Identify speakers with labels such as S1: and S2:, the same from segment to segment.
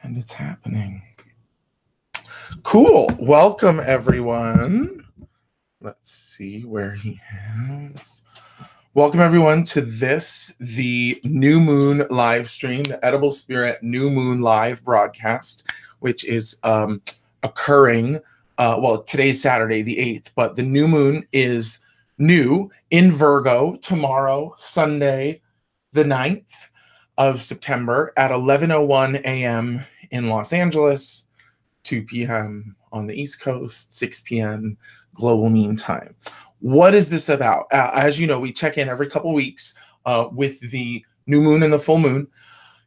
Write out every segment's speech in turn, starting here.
S1: And it's happening. Cool. Welcome, everyone. Let's see where he is. Welcome, everyone, to the new moon live stream, the Edible Spirit new moon live broadcast, which is occurring, well, today's Saturday, the 8th, but the new moon is new in Virgo tomorrow, Sunday, the 9th of September at 11:01 a.m. in Los Angeles, 2 p.m. on the East Coast, 6 p.m. global mean time. What is this about? As you know, we check in every couple weeks with the new moon and the full moon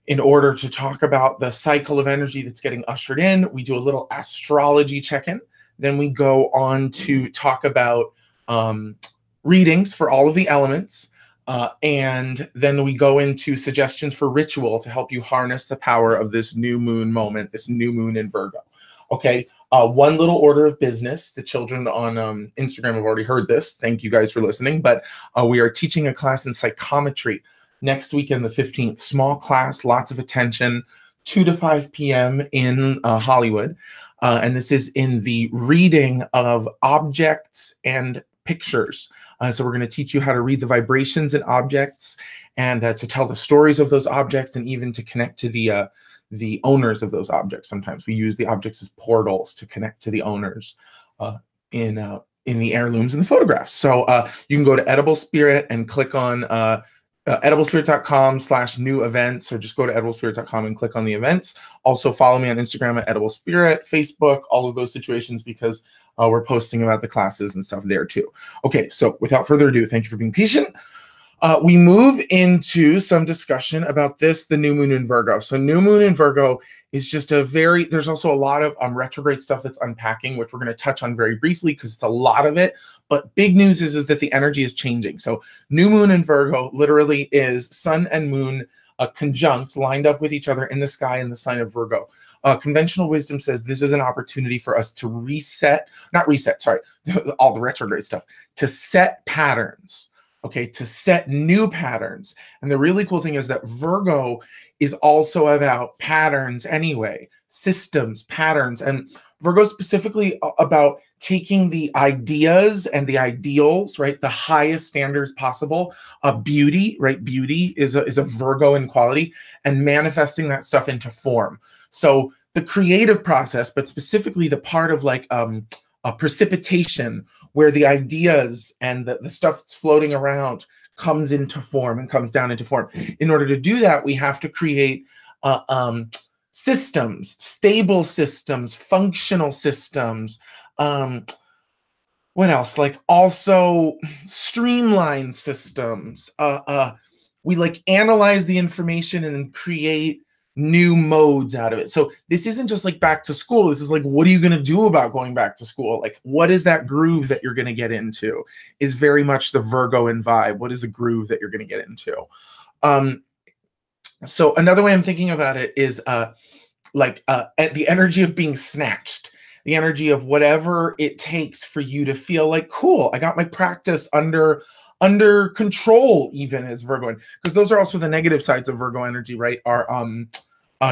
S1: in order to talk about the cycle of energy that's getting ushered in. We do a little astrology check-in. Then we go on to talk about readings for all of the elements. And then we go into suggestions for ritual to help you harness the power of this new moon moment, this new moon in Virgo. Okay, one little order of business. The children on Instagram have already heard this. Thank you guys for listening. But we are teaching a class in psychometry next weekend, the 15th. Small class, lots of attention, 2 to 5 p.m. in Hollywood. And this is in the reading of objects and pictures. So we're going to teach you how to read the vibrations in objects and to tell the stories of those objects and even to connect to the owners of those objects. Sometimes we use the objects as portals to connect to the owners in the heirlooms and the photographs. So you can go to EdibleSpirit and click on ediblespirit.com/new events, or just go to ediblespirit.com and click on the events. Also follow me on Instagram at EdibleSpirit, Facebook, all of those situations, because we're posting about the classes and stuff there too. Okay, so without further ado, thank you for being patient. We move into some discussion about the new moon in Virgo. So new moon in Virgo is just there's also a lot of retrograde stuff that's unpacking, which we're going to touch on very briefly because it's a lot of it. But big news is that the energy is changing. So new moon in Virgo literally is sun and moon conjunct, lined up with each other in the sky in the sign of Virgo. Conventional wisdom says this is an opportunity for us to all the retrograde stuff, to set patterns. Okay, to set new patterns. And the really cool thing is that Virgo is also about patterns anyway, systems, patterns. And Virgo is specifically about taking the ideas and the ideals, right? The highest standards possible. Beauty, right? Beauty is a Virgo quality, and manifesting that stuff into form. So the creative process, but specifically the part of like a precipitation, where the ideas and the stuff that's floating around comes into form and comes down into form. In order to do that, we have to create systems, stable systems, functional systems. What else? Like also streamlined systems. We like analyze the information and then create new modes out of it. So this isn't just like back to school. This is like, what are you going to do about going back to school? Like, what is that groove that you're going to get into? Is very much the Virgo vibe. What is the groove that you're going to get into? So another way I'm thinking about it is the energy of being snatched, the energy of whatever it takes for you to feel like, cool, I got my practice under control, even as Virgo, because those are also the negative sides of Virgo energy, right? Are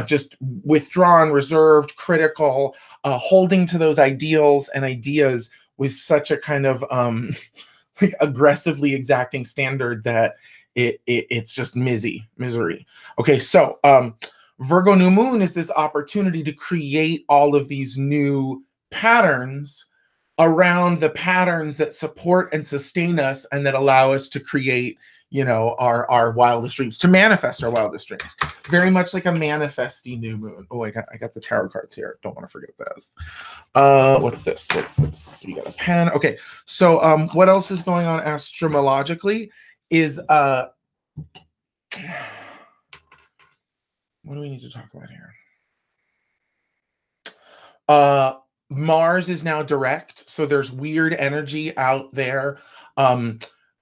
S1: just withdrawn, reserved, critical, holding to those ideals and ideas with such a kind of like aggressively exacting standard that it's just misery. Okay, so Virgo new moon is this opportunity to create all of these new patterns around the patterns that support and sustain us and that allow us to create, you know, our wildest dreams, to manifest our wildest dreams. Very much like a manifesting new moon. Oh, I got the tarot cards here. Don't want to forget those. What's this? We got a pen. Okay, so what else is going on astrologically is what do we need to talk about here? Mars is now direct, so there's weird energy out there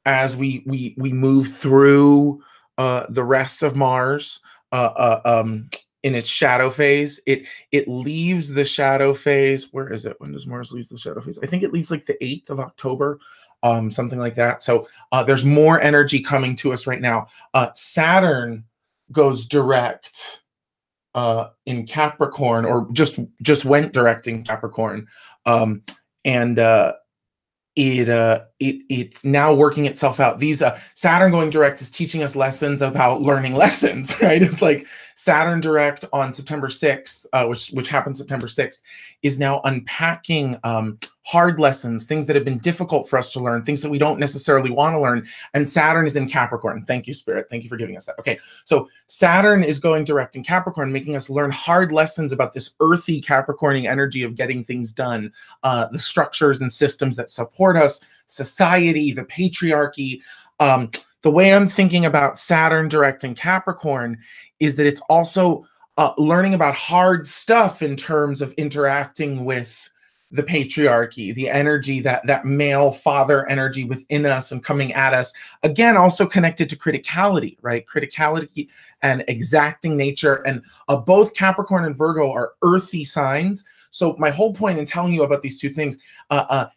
S1: as we move through the rest of Mars in its shadow phase. It leaves the shadow phase. Where is it? When does Mars leave the shadow phase? I think it leaves like the 8th of October, something like that. So there's more energy coming to us right now. Saturn goes direct in Capricorn, or just went direct in Capricorn, and it's now working itself out. These Saturn going direct is teaching us lessons about learning lessons, right? It's like Saturn direct on September 6th, which happened September 6th, is now unpacking hard lessons, things that have been difficult for us to learn, things that we don't necessarily want to learn. And Saturn is in Capricorn. Thank you, Spirit. Thank you for giving us that. Okay, so Saturn is going direct in Capricorn, making us learn hard lessons about this earthy Capricorny energy of getting things done, the structures and systems that support us, society, the patriarchy. The way I'm thinking about Saturn direct in Capricorn is that it's also learning about hard stuff in terms of interacting with the patriarchy, the energy, that male father energy within us and coming at us. Again, also connected to criticality, right? Criticality and exacting nature. And both Capricorn and Virgo are earthy signs. So my whole point in telling you about these two things,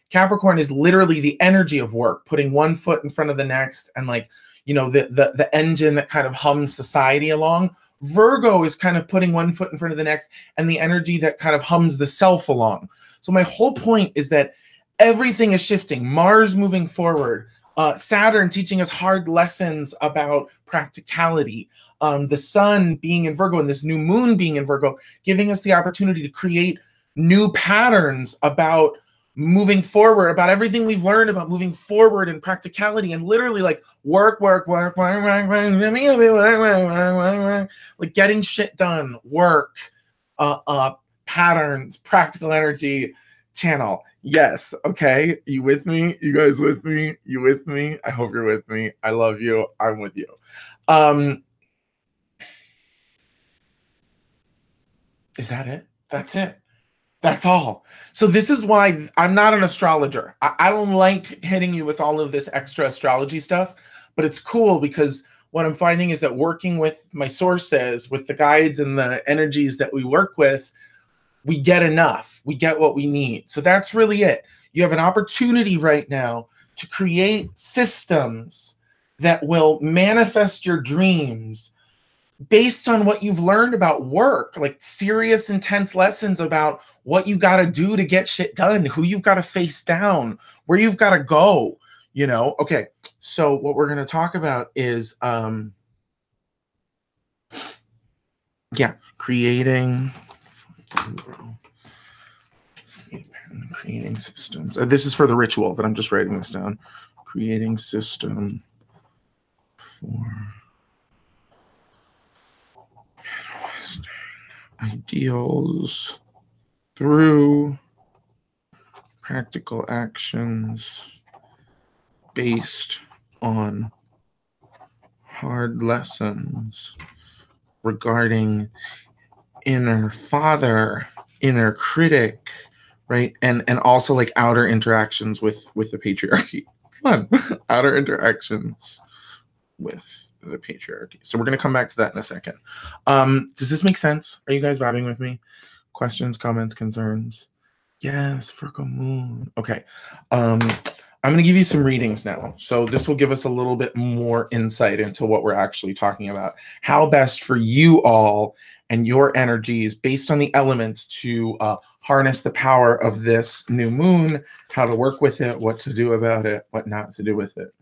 S1: Capricorn is literally the energy of work, putting one foot in front of the next, and like, you know, the engine that kind of hums society along. Virgo is kind of putting one foot in front of the next, and the energy that kind of hums the self along. So my whole point is that everything is shifting. Mars moving forward, Saturn teaching us hard lessons about practicality, the sun being in Virgo and this new moon being in Virgo, giving us the opportunity to create new patterns about moving forward, about everything we've learned about moving forward and practicality, and literally like work, like getting shit done, work, patterns, practical energy channel. Yes. Okay. You with me? You guys with me? You with me? I hope you're with me. I love you. I'm with you. Is that it? That's it. That's all. So this is why I'm not an astrologer. I don't like hitting you with all of this extra astrology stuff, but it's cool because what I'm finding is that working with my sources, with the guides and the energies that we work with, we get enough. We get what we need. So that's really it. You have an opportunity right now to create systems that will manifest your dreams based on what you've learned about work, like serious, intense lessons about what you got to do to get shit done, who you've got to face down, where you've got to go, you know? Okay, so what we're going to talk about is, creating systems. This is for the ritual that I'm just writing this down. Creating system for ideals through practical actions based on hard lessons regarding inner father, inner critic, right? And also like outer interactions with the patriarchy. Fun. Outer interactions with the patriarchy. So we're going to come back to that in a second. Does this make sense? Are you guys vibing with me? Questions, comments, concerns? Yes, Virgo moon. Okay. I'm going to give you some readings now. So this will give us a little bit more insight into what we're actually talking about. How best for you all and your energies based on the elements to harness the power of this new moon, how to work with it, what to do about it, what not to do with it.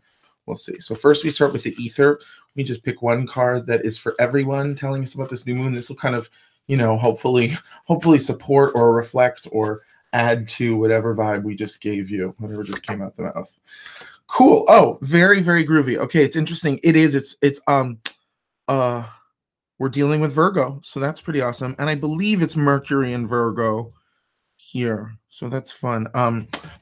S1: We'll see. So first we start with the ether. We just pick one card that is for everyone telling us about this new moon. This will kind of, you know, hopefully support or reflect or add to whatever vibe we just gave you, whatever just came out the mouth. Cool. Oh, very, very groovy. Okay, it's interesting. It is. We're dealing with Virgo, so that's pretty awesome. And I believe it's Mercury in Virgo here, so that's fun.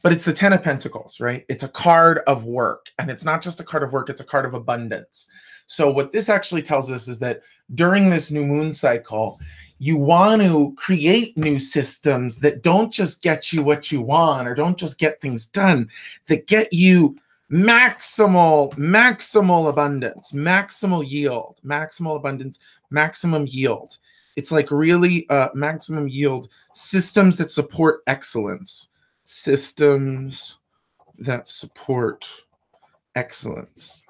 S1: But it's the 10 of Pentacles, right? It's a card of work, and it's not just a card of work, it's a card of abundance. So what this actually tells us is that during this new moon cycle, you want to create new systems that don't just get you what you want or don't just get things done, that get you maximal abundance, maximal yield, maximal abundance, maximum yield. It's like really maximum yield, systems that support excellence, systems that support excellence.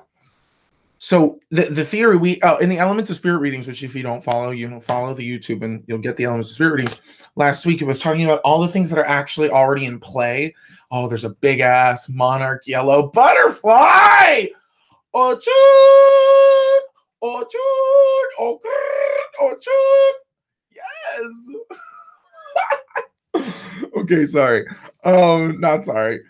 S1: So the theory we in the Elements of Spirit readings, which if you don't follow, follow the YouTube and you'll get the Elements of Spirit readings. Last week it was talking about all the things that are actually already in play. Oh, there's a big ass monarch yellow butterfly. Oh, choo! Oh, choo! Oh, oh, choo! Yes. Okay, sorry. Not sorry.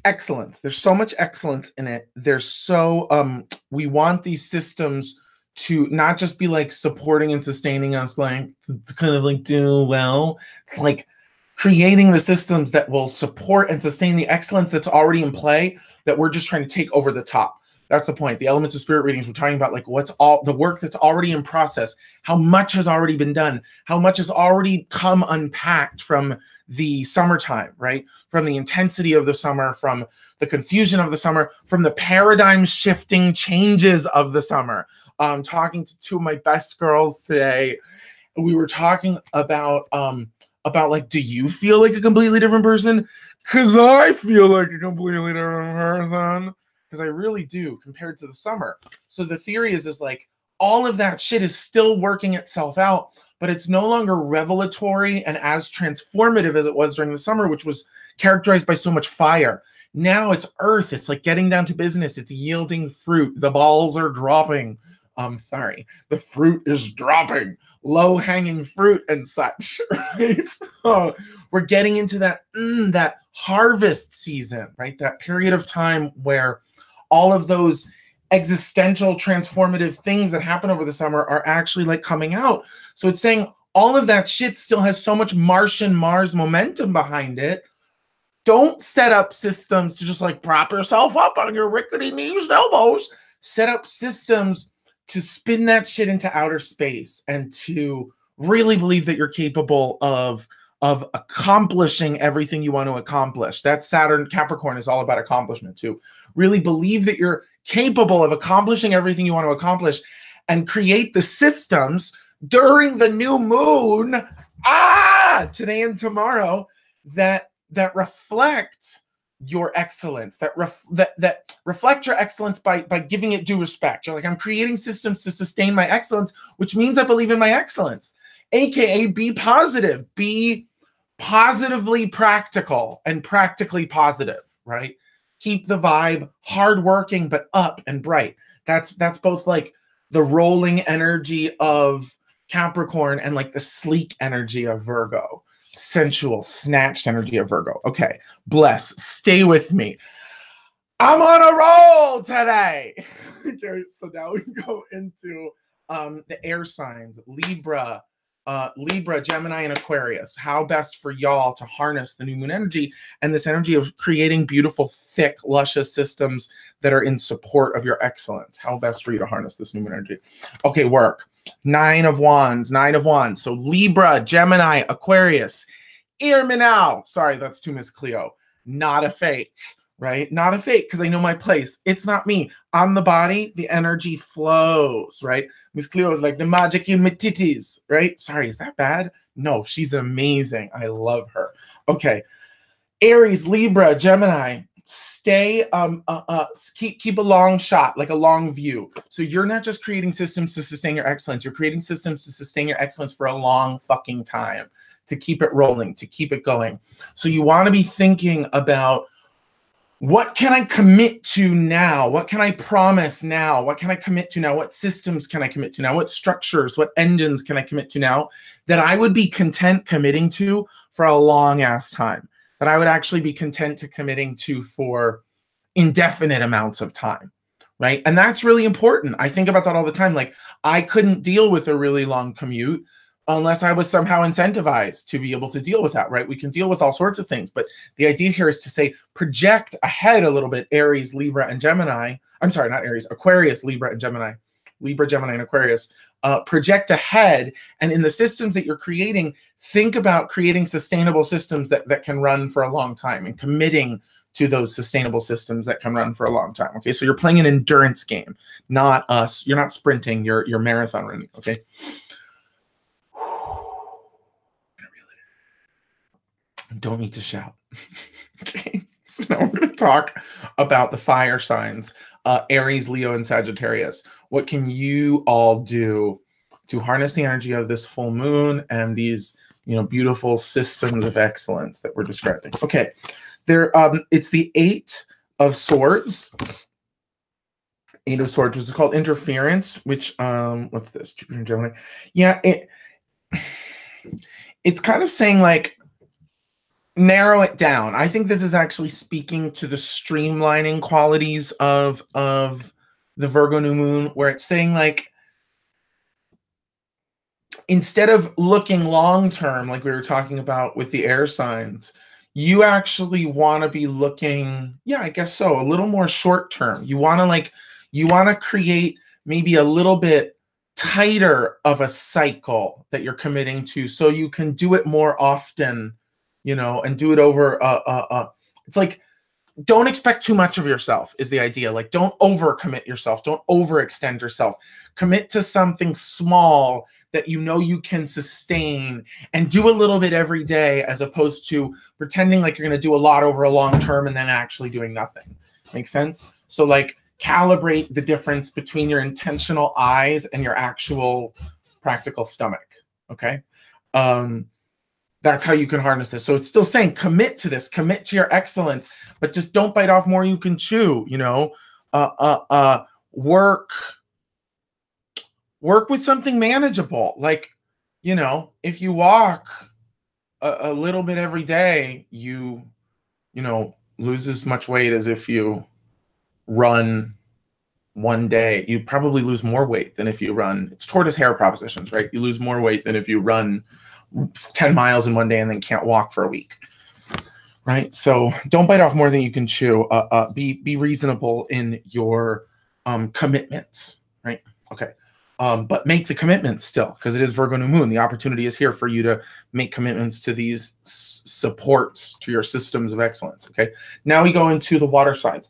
S1: Excellence. There's so much excellence in it. There's so we want these systems to not just be like supporting and sustaining us, like to kind of like do well. It's like creating the systems that will support and sustain the excellence that's already in play, that we're just trying to take over the top. That's the point. The Elements of Spirit readings, we're talking about like what's all the work that's already in process, how much has already been done, how much has already come unpacked from the summertime, right? From the intensity of the summer, from the confusion of the summer, from the paradigm shifting changes of the summer. Talking to two of my best girls today, we were talking about like, do you feel like a completely different person? Because I feel like a completely different person. Because I really do, compared to the summer. So the theory is like all of that shit is still working itself out, but it's no longer revelatory and as transformative as it was during the summer, which was characterized by so much fire. Now it's earth. It's like getting down to business. It's yielding fruit. The balls are dropping. The fruit is dropping. Low-hanging fruit and such, right? We're getting into that harvest season, right? That period of time where all of those existential transformative things that happen over the summer are actually like coming out. So it's saying all of that shit still has so much Martian Mars momentum behind it. Don't set up systems to just like prop yourself up on your rickety knees and elbows. Set up systems to spin that shit into outer space and to really believe that you're capable of accomplishing everything you want to accomplish. That Saturn Capricorn is all about accomplishment too. Really believe that you're capable of accomplishing everything you want to accomplish and create the systems during the new moon, today and tomorrow, that reflect your excellence, that reflect your excellence by giving it due respect. You're like, I'm creating systems to sustain my excellence, which means I believe in my excellence, aka be positive, be positively practical and practically positive, right? Keep the vibe hardworking but up and bright. That's both like the rolling energy of Capricorn and like the sleek energy of Virgo. Sensual, snatched energy of Virgo. Okay, bless. Stay with me. I'm on a roll today. Okay, so now we go into the air signs: Libra, Gemini, and Aquarius. How best for y'all to harness the new moon energy and this energy of creating beautiful, thick, luscious systems that are in support of your excellence. How best for you to harness this new moon energy? Okay, work. 9 of Wands. So Libra, Gemini, Aquarius. Hear me now. Sorry, that's too Miss Cleo. Not a fake, right? Not a fake, because I know my place. It's not me. I'm the body. The energy flows, right? Miss Cleo is like the magic in my titties, right? Sorry, is that bad? No, she's amazing. I love her. Okay. Aries, Libra, Gemini. Stay keep a long shot, like a long view. So you're not just creating systems to sustain your excellence, you're creating systems to sustain your excellence for a long fucking time, to keep it rolling, to keep it going. So you want to be thinking about, what can I commit to now? What can I promise now? What can I commit to now? What systems can I commit to now? What structures, what engines can I commit to now that I would be content committing to for a long ass time? That I would actually be content to committing to for indefinite amounts of time, right? And that's really important. I think about that all the time. Like, I couldn't deal with a really long commute unless I was somehow incentivized to be able to deal with that, right? We can deal with all sorts of things, but the idea here is to say, project ahead a little bit, Aries, Libra, and Gemini. I'm sorry, not Aries, Aquarius, Libra, and Gemini. Libra, Gemini, and Aquarius. Project ahead, and in the systems that you're creating, think about creating sustainable systems that can run for a long time, and committing to those sustainable systems that can run for a long time. Okay, so you're playing an endurance game, not us. You're not sprinting, you're marathon running. Okay. Don't need to shout. Okay, So now we're going to talk about the fire signs, Aries, Leo, and Sagittarius. What can you all do to harness the energy of this full moon and these, beautiful systems of excellence that we're describing? Okay, it's the Eight of Swords. Eight of Swords, which is called interference, which, what's this? Jupiter and Gemini. Yeah, it's kind of saying, like, narrow it down. I think this is actually speaking to the streamlining qualities of the Virgo new moon, where it's saying, like, instead of looking long term, like we were talking about with the air signs, you actually want to be looking, yeah, I guess so, a little more short term. You want to create maybe a little bit tighter of a cycle that you're committing to, so you can do it more often, and do it over, it's like, don't expect too much of yourself is the idea. Like, don't overcommit yourself. Don't overextend yourself. Commit to something small that you can sustain, and do a little bit every day, as opposed to pretending like you're going to do a lot over a long term and then actually doing nothing. Make sense? So, like, calibrate the difference between your intentional eyes and your actual practical stomach. Okay. That's how you can harness this. So it's still saying, commit to this, commit to your excellence, but just don't bite off more you can chew, work with something manageable. Like, if you walk a little bit every day, you lose as much weight as if you run one day. You probably lose more weight than if you run. It's tortoise hare propositions, right? You lose more weight than if you run 10 miles in one day and then can't walk for a week, right? So don't bite off more than you can chew. Be reasonable in your commitments, right? Okay. But make the commitment still, because it is Virgo new moon. The opportunity is here for you to make commitments to these supports to your systems of excellence. Okay. Now we go into the water signs,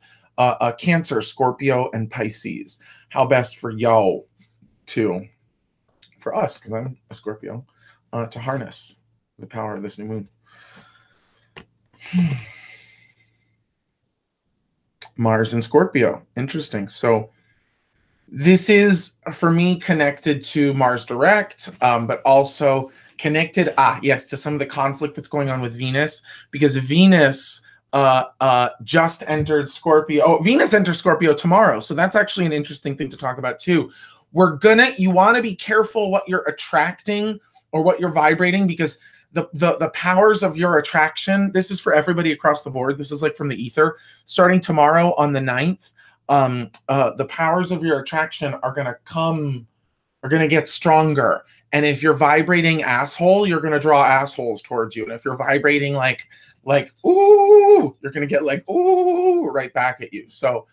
S1: Cancer, Scorpio, and Pisces. How best for y'all for us, because I'm a Scorpio, to harness the power of this new moon. Mars and Scorpio. Interesting. So this is, for me, connected to Mars direct, but also connected, to some of the conflict that's going on with Venus, because Venus just entered Scorpio. Oh, Venus enters Scorpio tomorrow. So that's actually an interesting thing to talk about too. You want to be careful what you're attracting or what you're vibrating, because the powers of your attraction, this is for everybody across the board. This is like from the ether. Starting tomorrow on the 9th, the powers of your attraction are going to get stronger. And if you're vibrating asshole, you're going to draw assholes towards you. And if you're vibrating like, ooh, you're going to get like, ooh, right back at you. So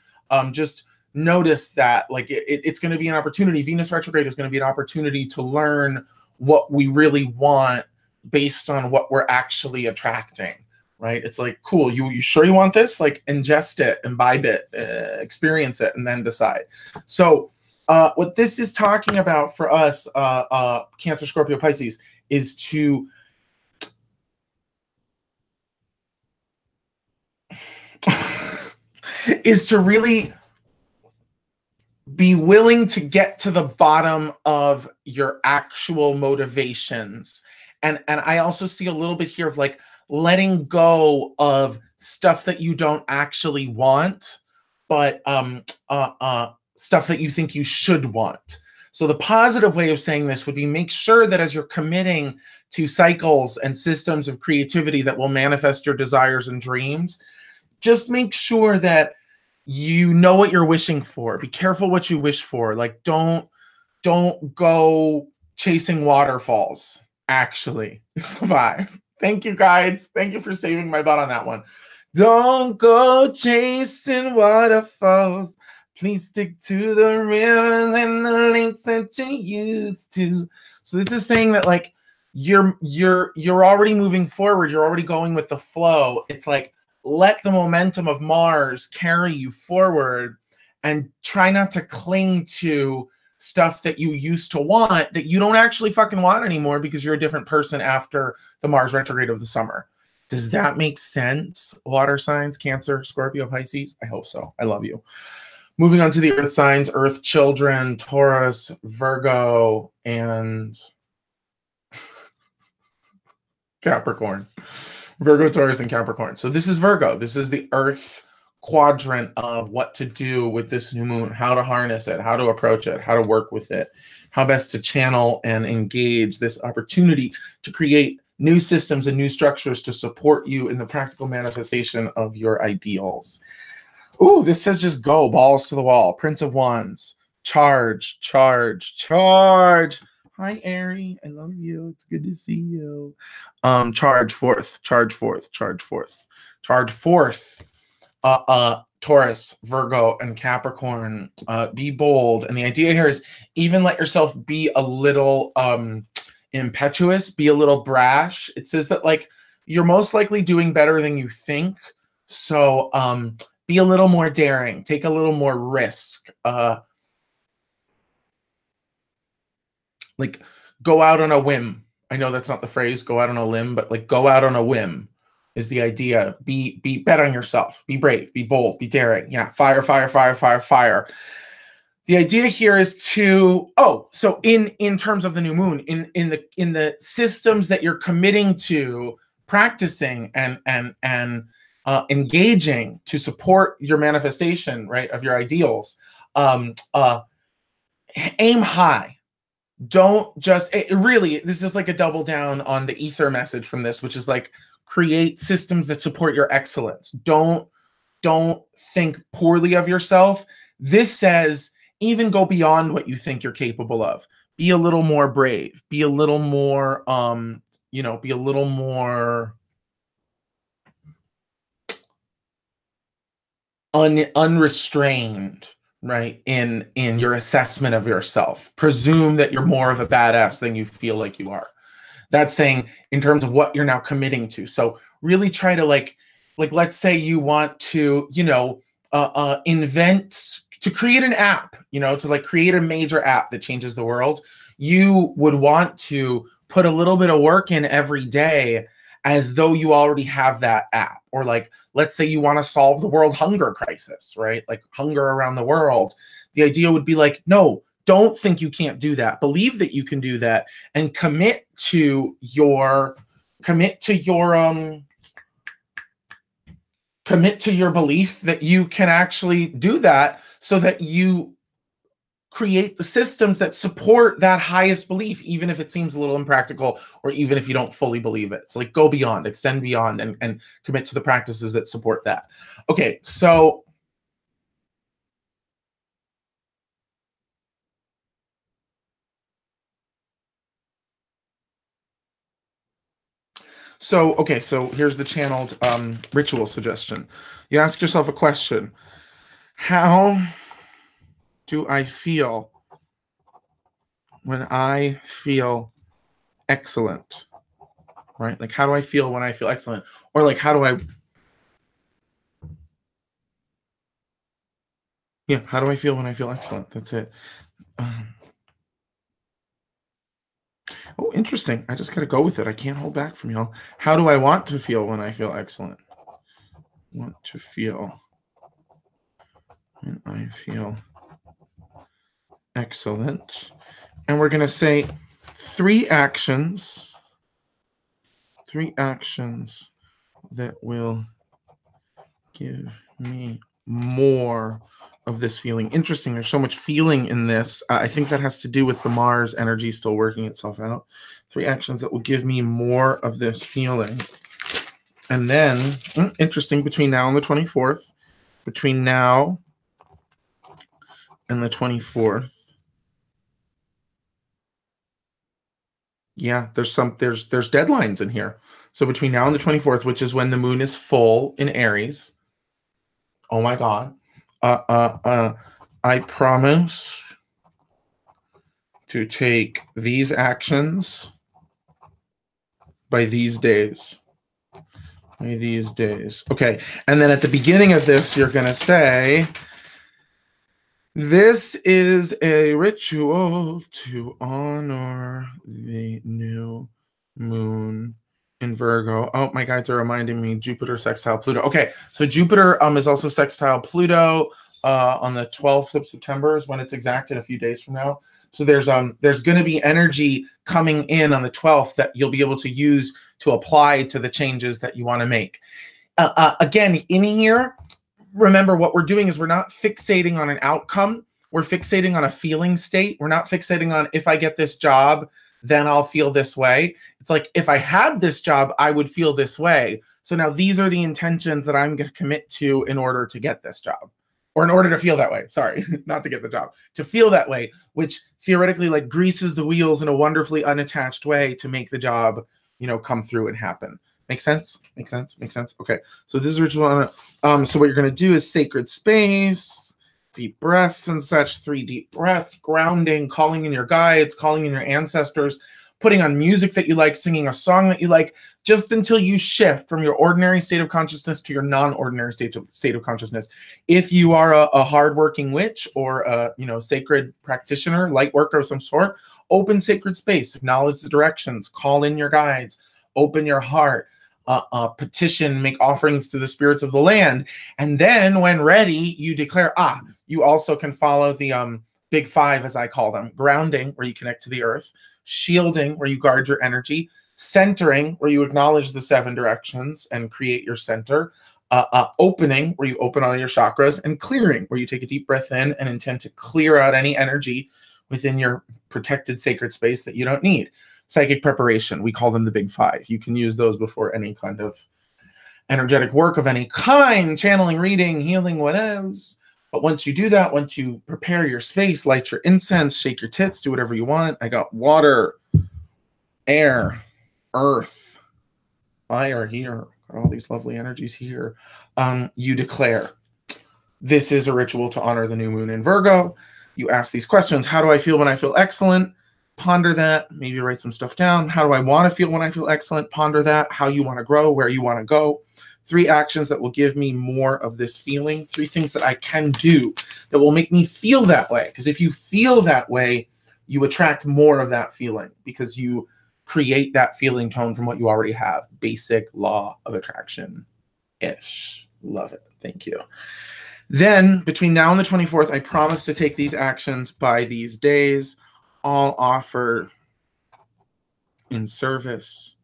S1: just notice that, like, it's going to be an opportunity. Venus retrograde is going to be an opportunity to learn what we really want based on what we're actually attracting, right? It's like, cool, you sure you want this? Like, ingest it, imbibe it, experience it, and then decide. So what this is talking about for us, Cancer, Scorpio, Pisces, is to really be willing to get to the bottom of your actual motivations. And I also see a little bit here of, like, letting go of stuff that you don't actually want, but stuff that you think you should want. So the positive way of saying this would be, make sure that as you're committing to cycles and systems of creativity that will manifest your desires and dreams, just make sure that you know what you're wishing for. Be careful what you wish for. Like, don't go chasing waterfalls, actually, is the vibe. Thank you, guys. Thank you for saving my butt on that one. Don't go chasing waterfalls. Please stick to the rivers and the lakes that you used to. So this is saying that, like, you're already moving forward. You're already going with the flow. It's like, let the momentum of Mars carry you forward, and try not to cling to stuff that you used to want that you don't actually fucking want anymore, because you're a different person after the Mars retrograde of the summer. Does that make sense? Water signs, Cancer, Scorpio, Pisces? I hope so. I love you. Moving on to the earth signs, earth children, Taurus, Virgo, and Capricorn. Virgo, Taurus, and Capricorn. So this is Virgo. This is the earth quadrant of what to do with this new moon, how to harness it, how to approach it, how to work with it, how best to channel and engage this opportunity to create new systems and new structures to support you in the practical manifestation of your ideals. Ooh, this says just go, balls to the wall. Prince of Wands, charge, charge, charge. Hi, Ari. I love you. It's good to see you. Charge forth, charge forth, charge forth, charge forth. Taurus, Virgo, and Capricorn. Be bold. And the idea here is even let yourself be a little impetuous, be a little brash. It says that like you're most likely doing better than you think. So be a little more daring, take a little more risk. Like go out on a whim. I know that's not the phrase, go out on a limb, but like go out on a whim is the idea. Be bet on yourself, be brave, be bold, be daring. Yeah, fire, fire, fire, fire, fire. The idea here is to, so in terms of the new moon, in the systems that you're committing to practicing and engaging to support your manifestation, right, of your ideals, aim high. Don't just, really, this is like a double down on the ether message from this, which is like create systems that support your excellence. Don't think poorly of yourself. This says even go beyond what you think you're capable of. Be a little more brave. Be a little more, be a little more unrestrained, right, in your assessment of yourself. Presume that you're more of a badass than you feel like you are. That's saying in terms of what you're now committing to. So really try to like let's say you want to, invent, to create an app, to like create a major app that changes the world. You would want to put a little bit of work in every day as though you already have that app. Or like, let's say you want to solve the world hunger crisis, right? Like hunger around the world. The idea would be like, no, don't think you can't do that. Believe that you can do that and commit to your belief that you can actually do that, so that you create the systems that support that highest belief, even if it seems a little impractical or even if you don't fully believe it. It's like go beyond, extend beyond, and commit to the practices that support that. Okay, so here's the channeled ritual suggestion. You ask yourself a question. How do I feel when I feel excellent? Right? Like, how do I feel when I feel excellent? Or like, how do I feel when I feel excellent? That's it. Oh, interesting. I just got to go with it. I can't hold back from y'all. How do I want to feel when I feel excellent? Want to feel when I feel excellent. And we're going to say 3 actions that will give me more of this feeling. Interesting. There's so much feeling in this. I think that has to do with the Mars energy still working itself out. 3 actions that will give me more of this feeling. And then, interesting, between now and the 24th, between now and the 24th, yeah, there's deadlines in here. So between now and the 24th, which is when the moon is full in Aries. Oh my God. I promise to take these actions by these days. By these days. Okay. And then at the beginning of this, you're going to say, this is a ritual to honor the new moon in Virgo. Oh, my guides are reminding me Jupiter sextile Pluto. Okay, so Jupiter is also sextile Pluto on the 12th of September is when it's exact, in a few days from now. So there's going to be energy coming in on the 12th that you'll be able to use to apply to the changes that you want to make. Again, in here, remember what we're doing is we're not fixating on an outcome. We're fixating on a feeling state. We're not fixating on, if I get this job, then I'll feel this way. It's like, if I had this job, I would feel this way. So now these are the intentions that I'm going to commit to in order to get this job, or in order to feel that way. Sorry, not to get the job, to feel that way, which theoretically like greases the wheels in a wonderfully unattached way to make the job, you know, come through and happen. Make sense? Make sense? Make sense? Okay. So this is ritual. So what you're going to do is sacred space, deep breaths and such, 3 deep breaths, grounding, calling in your guides, calling in your ancestors, putting on music that you like, singing a song that you like, just until you shift from your ordinary state of consciousness to your non-ordinary state of consciousness. If you are a hardworking witch or a, you know, sacred practitioner, light worker of some sort, open sacred space, acknowledge the directions, call in your guides, open your heart, petition, make offerings to the spirits of the land. And then when ready, you declare, you also can follow the big 5, as I call them: grounding, where you connect to the earth; shielding, where you guard your energy; centering, where you acknowledge the 7 directions and create your center; opening, where you open all your chakras; and clearing, where you take a deep breath in and intend to clear out any energy within your protected sacred space that you don't need. Psychic preparation, we call them the big 5. You can use those before any kind of energetic work of any kind, channeling, reading, healing, whatever. But once you do that, once you prepare your space, light your incense, shake your tits, do whatever you want. I got water, air, earth, fire here. Got all these lovely energies here. You declare, this is a ritual to honor the new moon in Virgo. You ask these questions. How do I feel when I feel excellent? Ponder that. Maybe write some stuff down. How do I want to feel when I feel excellent? Ponder that. How you want to grow, where you want to go. 3 actions that will give me more of this feeling. 3 things that I can do that will make me feel that way. Because if you feel that way, you attract more of that feeling, because you create that feeling tone from what you already have. Basic law of attraction-ish. Love it. Thank you. Then between now and the 24th, I promise to take these actions by these days, all offered in service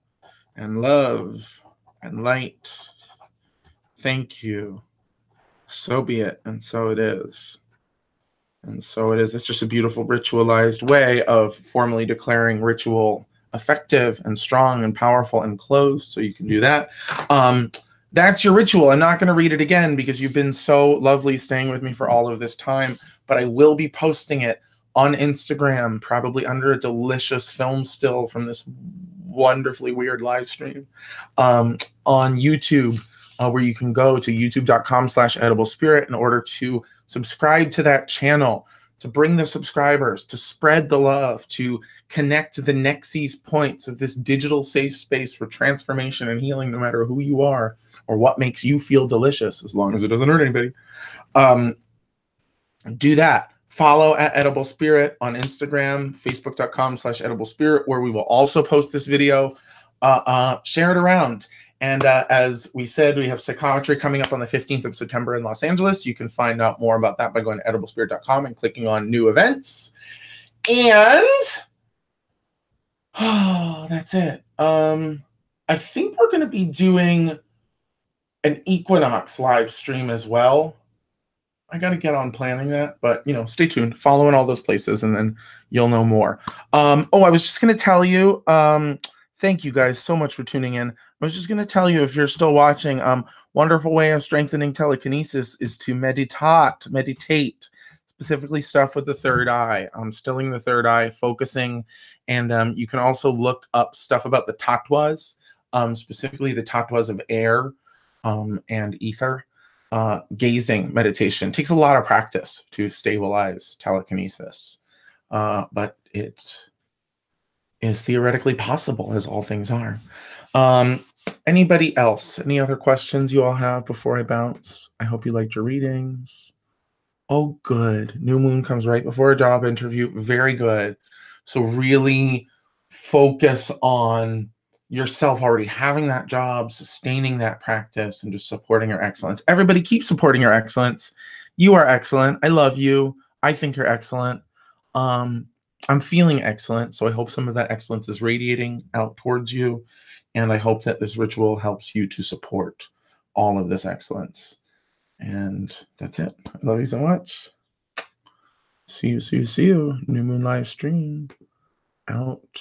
S1: and love and light. Thank you. So be it, and so it is. And so it is. It's just a beautiful ritualized way of formally declaring ritual effective and strong and powerful and closed. So you can do that. That's your ritual. I'm not going to read it again because you've been so lovely staying with me for all of this time, but I will be posting it on Instagram, probably under a delicious film still from this wonderfully weird live stream, on YouTube, where you can go to youtube.com/EdibleSpirit in order to subscribe to that channel, to bring the subscribers, to spread the love, to connect the nexus points of this digital safe space for transformation and healing, no matter who you are or what makes you feel delicious, as long as it doesn't hurt anybody. Do that. Follow at EdibleSpirit on Instagram, facebook.com/EdibleSpirit, where we will also post this video. Share it around. And as we said, we have psychometry coming up on the 15th of September in Los Angeles. You can find out more about that by going to ediblespirit.com and clicking on new events. And that's it. I think we're going to be doing an equinox live stream as well. I got to get on planning that, but, you know, stay tuned. Follow in all those places, and then you'll know more. I was just going to tell you, thank you guys so much for tuning in. I was just going to tell you, if you're still watching, wonderful way of strengthening telekinesis is to meditate, specifically stuff with the third eye, stilling the third eye, focusing. And you can also look up stuff about the tattvas, specifically the tattvas of air and ether. Gazing meditation. It takes a lot of practice to stabilize telekinesis, but it is theoretically possible, as all things are. Anybody else? Any other questions you all have before I bounce? I hope you liked your readings. Oh, good. New moon comes right before a job interview. Very good. So really focus on yourself already having that job, sustaining that practice, and just supporting your excellence. Everybody keep supporting your excellence. You are excellent. I love you. I think you're excellent. I'm feeling excellent, so I hope some of that excellence is radiating out towards you, and I hope that this ritual helps you to support all of this excellence. And that's it. I love you so much. See you, see you, see you. New moon live stream out.